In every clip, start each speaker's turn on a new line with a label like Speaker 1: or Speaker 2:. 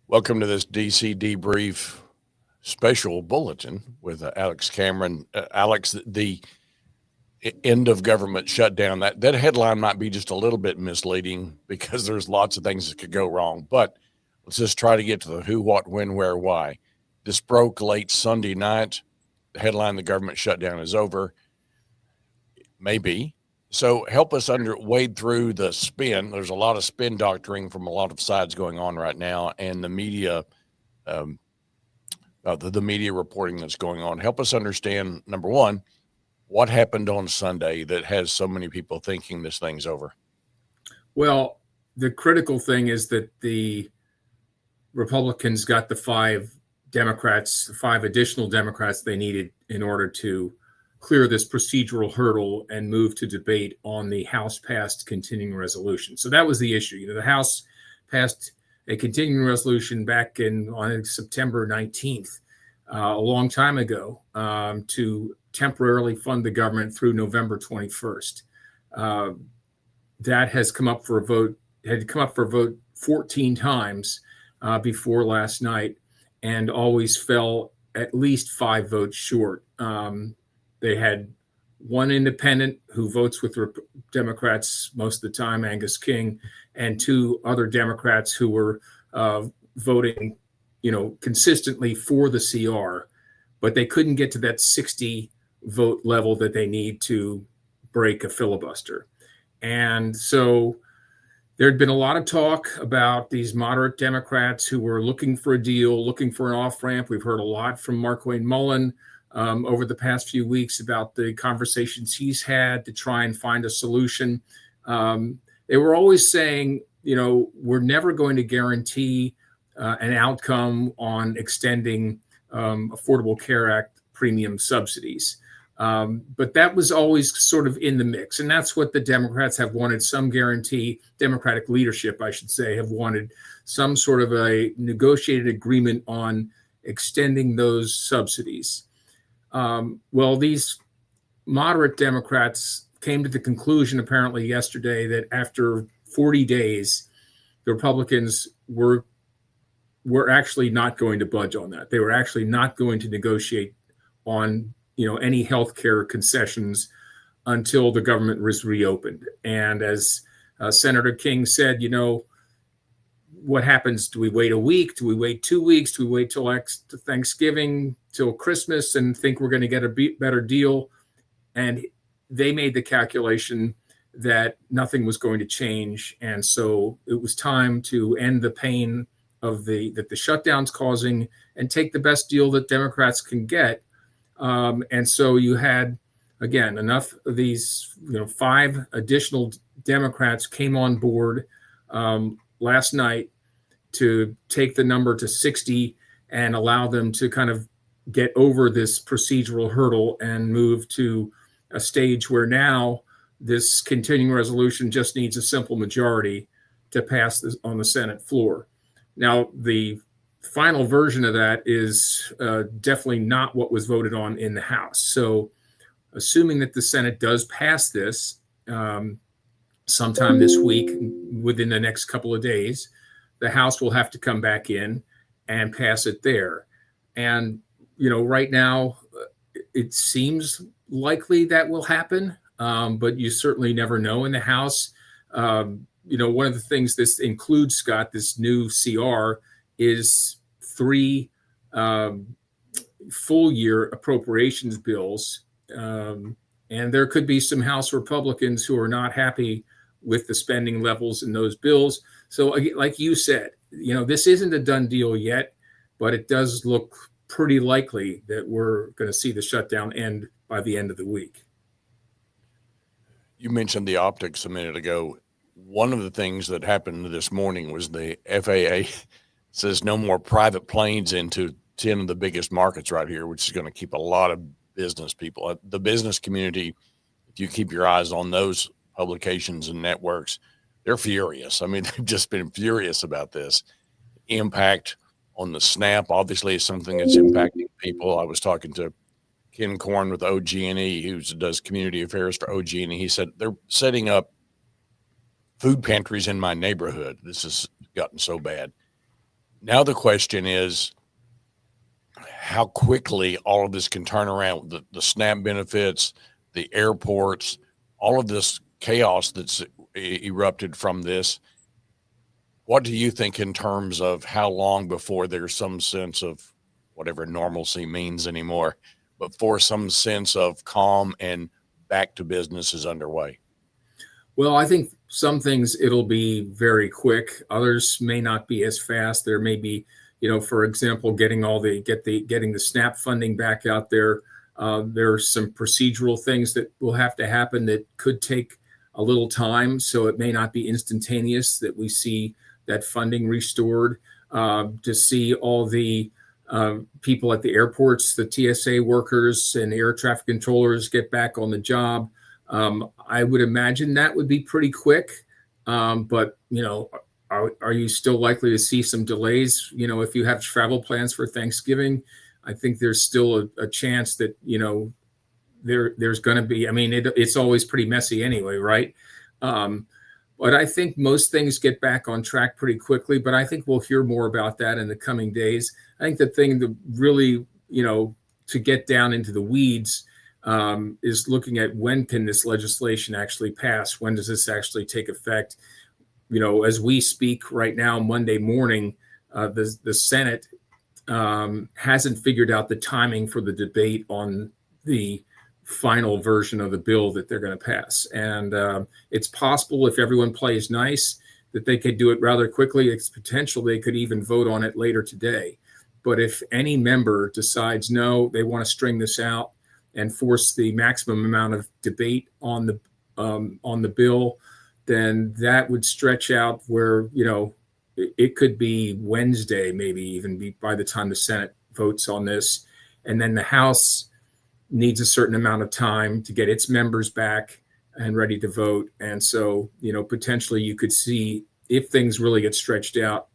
Speaker 1: Welcome to this DC Debrief special bulletin with Alex Cameron. Alex, the end of government shutdown, that headline might be just a little bit misleading because there's lots of things that could go wrong. But let's just try to get to the who, what, when, where, why. This broke late Sunday night. The headline, the government shutdown is over. Maybe. So help us wade through the spin. There's a lot of spin doctoring from a lot of sides going on right now, and the media, the media reporting that's going on. Help us understand, number one, what happened on Sunday that has so many people thinking this thing's over.
Speaker 2: Well, the critical thing is that the Republicans got the five additional Democrats they needed in order to clear this procedural hurdle and move to debate on the House-passed continuing resolution. So that was the issue. The House passed a continuing resolution back on September 19th, a long time ago, to temporarily fund the government through November 21st. That has come up for a vote, had come up for a vote 14 times before last night, and always fell at least 5 votes short. They had one independent who votes with Democrats most of the time, Angus King, and 2 other Democrats who were voting, consistently for the CR, but they couldn't get to that 60 vote level that they need to break a filibuster. And so there'd been a lot of talk about these moderate Democrats who were looking for a deal, looking for an off-ramp. We've heard a lot from Markwayne Mullin over the past few weeks about the conversations he's had to try and find a solution. They were always saying, we're never going to guarantee an outcome on extending Affordable Care Act premium subsidies. But that was always sort of in the mix. And that's what the Democrats have wanted, some guarantee. Democratic leadership, I should say, have wanted some sort of a negotiated agreement on extending those subsidies. Well, these moderate Democrats came to the conclusion apparently yesterday that after 40 days, the Republicans were actually not going to budge on that. They were actually not going to negotiate on any healthcare concessions until the government was reopened. And as Senator King said, what happens? Do we wait a week? Do we wait 2 weeks? Do we wait till Thanksgiving, till Christmas, and think we're going to get a better deal? And they made the calculation that nothing was going to change. And so it was time to end the pain of that the shutdown's causing and take the best deal that Democrats can get. And so you had, again, enough of these, 5 additional Democrats came on board last night to take the number to 60 and allow them to kind of get over this procedural hurdle and move to a stage where now this continuing resolution just needs a simple majority to pass this on the Senate floor. Now, the final version of that is definitely not what was voted on in the House. So assuming that the Senate does pass this sometime this week, within the next couple of days, the House will have to come back in and pass it there. And, right now, it seems likely that will happen, but you certainly never know in the House. One of the things this includes, Scott, this new CR, is 3 full year appropriations bills. And there could be some House Republicans who are not happy with the spending levels in those bills. So like you said, this isn't a done deal yet, but it does look pretty likely that we're going to see the shutdown end by the end of the week.
Speaker 1: You mentioned the optics a minute ago. One of the things that happened this morning was the FAA says no more private planes into 10 of the biggest markets right here, which is going to keep a lot of business people. The business community, if you keep your eyes on those publications and networks, they're furious. I mean, they've just been furious about this. Impact on the SNAP, obviously, is something that's impacting people. I was talking to Ken Korn with OG&E, who does community affairs for OG&E. He said they're setting up food pantries in my neighborhood. This has gotten so bad. Now the question is how quickly all of this can turn around. The SNAP benefits, the airports, all of this chaos that's erupted from this. What do you think in terms of how long before there's some sense of whatever normalcy means anymore, but for some sense of calm and back to business is underway?
Speaker 2: Well, I think some things it'll be very quick. Others may not be as fast. There may be, for example, getting the SNAP funding back out there. There are some procedural things that will have to happen that could take a little time. So it may not be instantaneous that we see that funding restored. To see all the people at the airports, the TSA workers and air traffic controllers get back on the job. I would imagine that would be pretty quick. But are you still likely to see some delays? If you have travel plans for Thanksgiving, I think there's still a chance that there's going to be. I mean, it's always pretty messy anyway, right? But I think most things get back on track pretty quickly. But I think we'll hear more about that in the coming days. I think the thing that really, to get down into the weeds is looking at when can this legislation actually pass? When does this actually take effect? As we speak right now, Monday morning, the Senate hasn't figured out the timing for the debate on the final version of the bill that they're going to pass. And it's possible, if everyone plays nice, that they could do it rather quickly. It's potential they could even vote on it later today. But if any member decides no, they want to string this out and force the maximum amount of debate on the bill, then that would stretch out where it could be Wednesday, maybe even be by the time the Senate votes on this, and then the House needs a certain amount of time to get its members back and ready to vote. And so potentially you could see, if things really get stretched out,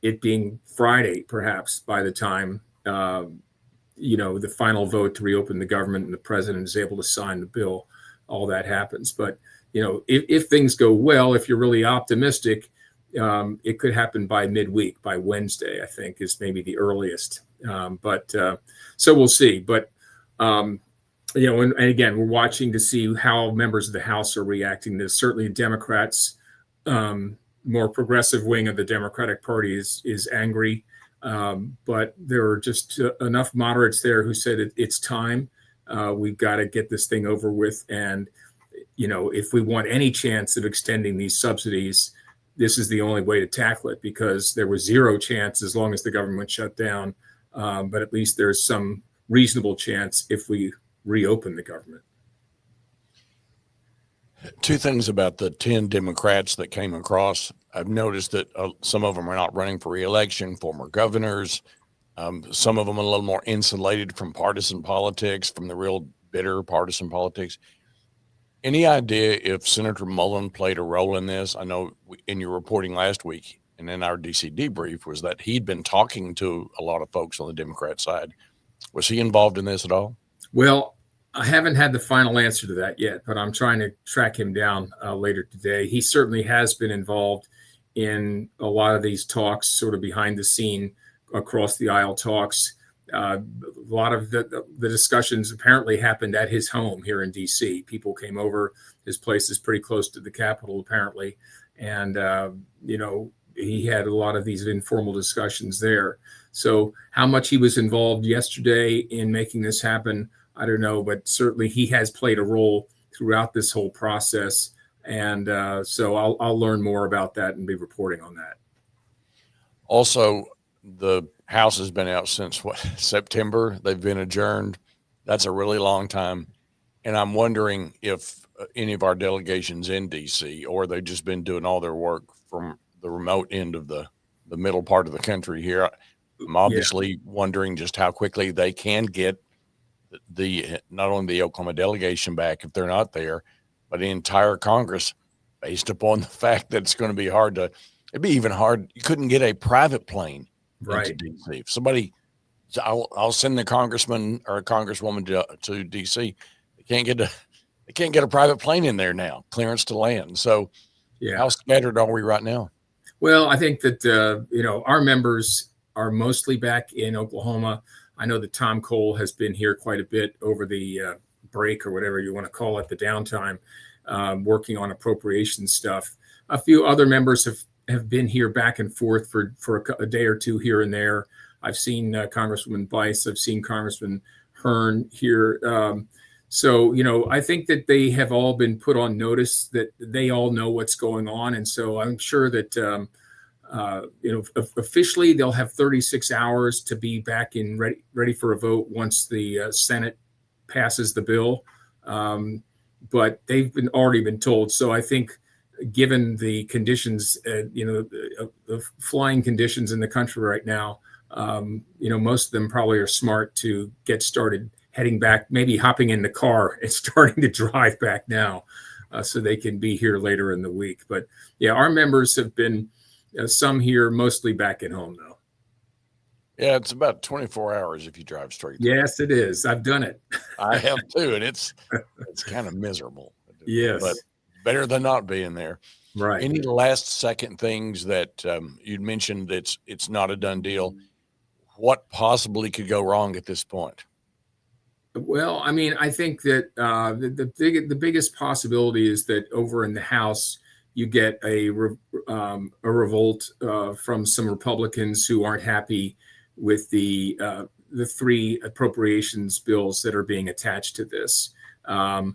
Speaker 2: it being Friday perhaps by the time the final vote to reopen the government and the president is able to sign the bill, all that happens. But, if things go well, if you're really optimistic, it could happen by midweek, by Wednesday, I think is maybe the earliest. So we'll see. But, and again, we're watching to see how members of the House are reacting to this. Certainly Democrats, more progressive wing of the Democratic Party is angry. But there are just enough moderates there who said it's time. We've got to get this thing over with. And, if we want any chance of extending these subsidies, this is the only way to tackle it, because there was zero chance as long as the government shut down. But at least there's some reasonable chance if we reopen the government.
Speaker 1: Two things about the 10 Democrats that came across. I've noticed that some of them are not running for re-election, former governors. Some of them are a little more insulated from partisan politics, from the real bitter partisan politics. Any idea if Senator Mullen played a role in this? I know in your reporting last week and in our DC debrief was that he'd been talking to a lot of folks on the Democrat side. Was he involved in this at all?
Speaker 2: Well, I haven't had the final answer to that yet, but I'm trying to track him down later today. He certainly has been involved in a lot of these talks, sort of behind the scene, across the aisle talks. A lot of the discussions apparently happened at his home here in DC. People came over. His place is pretty close to the Capitol, apparently. And, he had a lot of these informal discussions there. So how much he was involved yesterday in making this happen, I don't know, but certainly he has played a role throughout this whole process. And so I'll learn more about that and be reporting on that.
Speaker 1: Also, the House has been out since September. They've been adjourned. That's a really long time. And I'm wondering if any of our delegations in DC, or they've just been doing all their work from the remote end of the middle part of the country here. I'm obviously wondering just how quickly they can get not only the Oklahoma delegation back if they're not there, but the entire Congress, based upon the fact that it's going to be it'd be even hard. You couldn't get a private plane into DC. If somebody, I'll send the congressman or a congresswoman to DC. They can't get a private plane in there now, clearance to land. So how scattered are we right now?
Speaker 2: Well, I think that our members are mostly back in Oklahoma. I know that Tom Cole has been here quite a bit over the break, or whatever you want to call it, the downtime, working on appropriation stuff. A few other members have been here back and forth for a day or two here and there. I've seen Congresswoman Bice. I've seen Congressman Hearn here. So, I think that they have all been put on notice, that they all know what's going on. And so I'm sure that, officially they'll have 36 hours to be back in ready for a vote once the Senate passes the bill. But they've already been told. So I think, given the conditions, the flying conditions in the country right now, most of them probably are smart to get started heading back, maybe hopping in the car and starting to drive back now, so they can be here later in the week. But yeah, our members have been some here, mostly back at home though.
Speaker 1: Yeah, it's about 24 hours if you drive straight through.
Speaker 2: Yes, it is. I've done it.
Speaker 1: I have too, and it's kind of miserable.
Speaker 2: Yes,
Speaker 1: but better than not being there.
Speaker 2: Right.
Speaker 1: Any last second things that you'd mentioned it's not a done deal? What possibly could go wrong at this point?
Speaker 2: Well, I mean, I think that the biggest possibility is that over in the House, you get a revolt from some Republicans who aren't happy with the 3 appropriations bills that are being attached to this. That's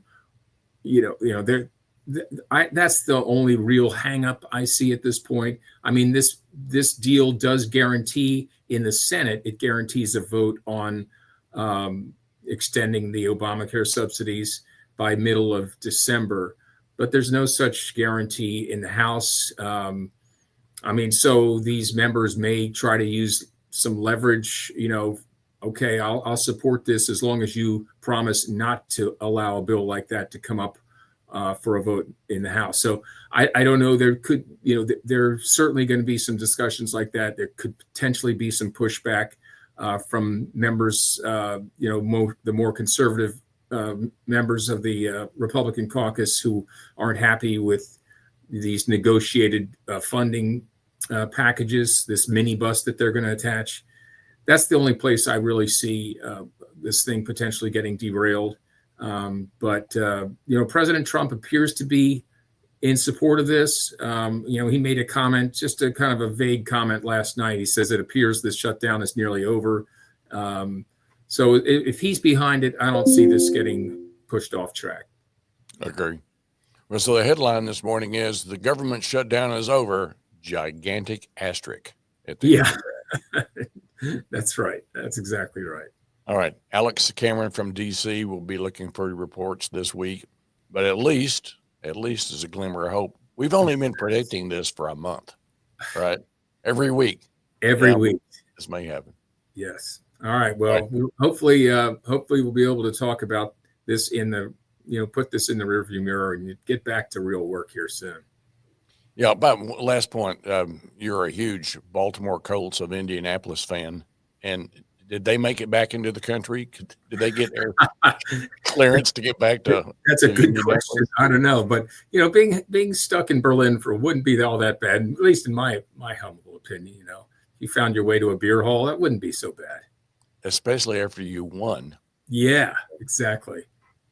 Speaker 2: the only real hangup I see at this point. I mean, this deal does guarantee in the Senate, it guarantees a vote on extending the Obamacare subsidies by middle of December, but there's no such guarantee in the House. So these members may try to use some leverage, okay, I'll support this as long as you promise not to allow a bill like that to come up for a vote in the House. So I don't know. There could, there's certainly going to be some discussions like that. There could potentially be some pushback from members, the more conservative members of the Republican caucus who aren't happy with these negotiated funding packages, this minibus that they're going to attach. That's the only place I really see this thing potentially getting derailed. But President Trump appears to be in support of this. He made a comment, just a kind of a vague comment last night. He says it appears this shutdown is nearly over. So if he's behind it, I don't see this getting pushed off track.
Speaker 1: Agree. Well, so the headline this morning is the government shutdown is over, gigantic asterisk at the end.
Speaker 2: That's right. That's exactly right.
Speaker 1: All right. Alex Cameron from DC will be looking for reports this week, but at least is a glimmer of hope. We've only been predicting this for a month, right? Every week.
Speaker 2: Every week.
Speaker 1: This may happen.
Speaker 2: Yes. All right. Well, hopefully we'll be able to talk about this put this in the rearview mirror and get back to real work here soon.
Speaker 1: Yeah. But last point, you're a huge Baltimore Colts of Indianapolis fan, and did they make it back into the country? Did they get air clearance to get back to?
Speaker 2: That's a good question. I don't know, but being stuck in Berlin wouldn't be all that bad, at least in my humble opinion. If you found your way to a beer hall, that wouldn't be so bad.
Speaker 1: Especially after you won.
Speaker 2: Yeah, exactly.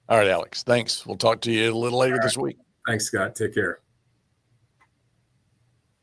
Speaker 1: All right, Alex. Thanks. We'll talk to you a little later this week.
Speaker 2: Thanks, Scott. Take care.